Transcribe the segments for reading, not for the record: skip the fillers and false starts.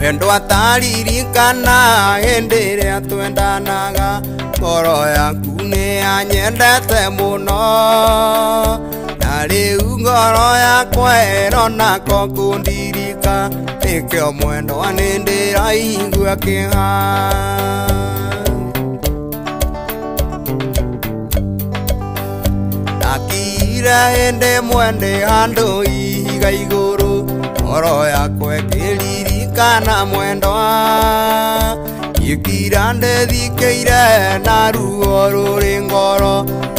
Wendo ataririkana hĩndĩ ĩrĩa twendanaga, ngoro yaku nĩ yanyendete mũno, na rĩu ngoro yakwa ĩrona ko kũndirika, nĩkĩo mwendwa nĩ ndĩraigua kĩeha. Ndakire hĩndĩ ĩmwe ndĩ handũ ihiga igũrũ, ngoro yakwa ĩkĩririkana mwendwa, ikira ndĩthikĩire na ruo rũrĩ ngoro,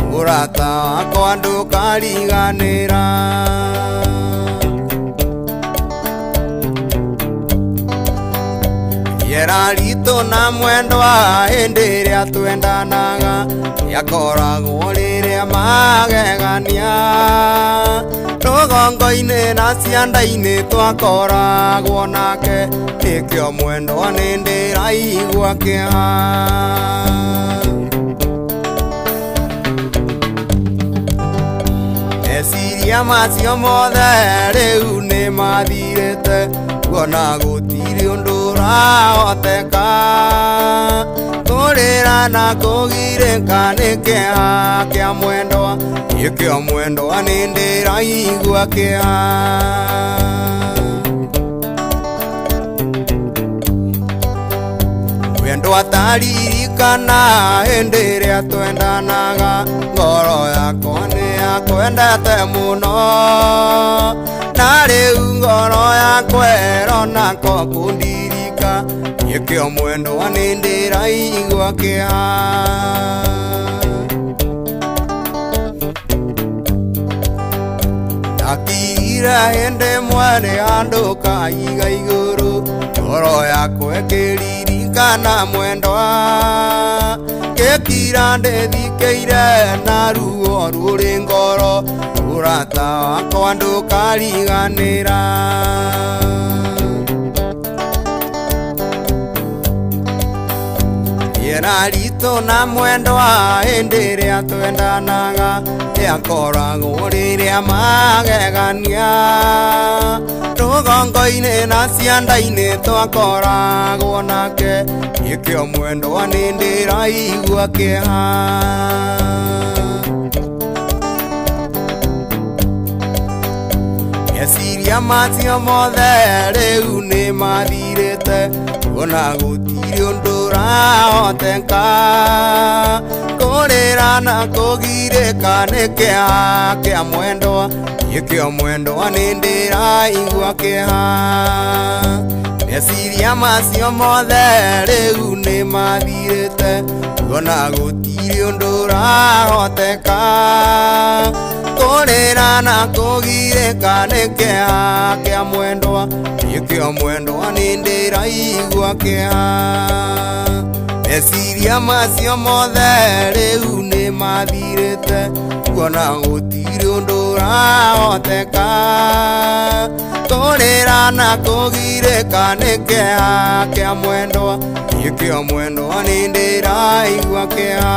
mũrata wakwa ndũkariganĩra. Rĩera ritũ na mwendwa hĩndĩ ĩrĩa twendanaga, rĩakoragwo rĩrĩa magegania, rũgongo-inĩ na cianda-inĩ twakoragwo nake, nĩkĩo mwendwa nĩ ndĩraigua kĩeha. Meciria macio mothe rĩu nĩ mathirĩte, kuona gũtirĩ ũndũ ũrahoteka, kũrĩra na kũgirĩka nĩ kĩeha kĩa mwendwa, nĩkĩo mwendwa nĩ ndĩraigua kĩeha. Wendo ataririkana hĩndĩ ĩrĩa twendanaga, ngoro yakwa nĩ yakwendete mũno, na rĩu ngoro yakwa ĩrona ko kũndirika, nĩkĩo mwendwa nĩ ndĩraigua kĩeha. Ndakire hĩndĩ ĩmwe ndĩ handũ kaiga igũrũ, ngoro yakwa ĩkĩririkana mwendwa, ngĩkira ndĩthikĩire na ruo rũrĩ ngoro, mũrata wakwa ndũkariganĩra. Rĩera ritũ na mwendwa hĩndĩ ĩrĩa twendanaga, rĩakoragwo rĩrĩa magegania, rũgongo-inĩ na cianda-inĩ twakoragwo nake, nĩkĩo mwendwa nĩ ndĩraigua kĩeha. Meciria macio mothe rĩu nĩ mathirĩte, kuona gũtirĩ ũndũ ũrahoteka, kũrĩra na kũgirĩka nĩ kĩeha kĩa mwendwa, nĩkĩo mwendwa nĩ ndĩraigua kĩeha. Meciria macio mothe rĩu nĩ mathirĩte, kuona gũtirĩ ũndũ ũrahoteka, kũrĩra na kũgirĩka nĩ kĩeha kĩa mwendwa, nĩkĩo mwendwa nĩ ndĩraigua kĩeha. Meciria macio mothe rĩu nĩ mathirĩte, kuona gũtirĩ ũndũ ũrahoteka, kũrĩra na kũgirĩka nĩ kĩeha kĩa mwendwa, nĩkĩo mwendwa nĩ ndĩraigua kĩeha.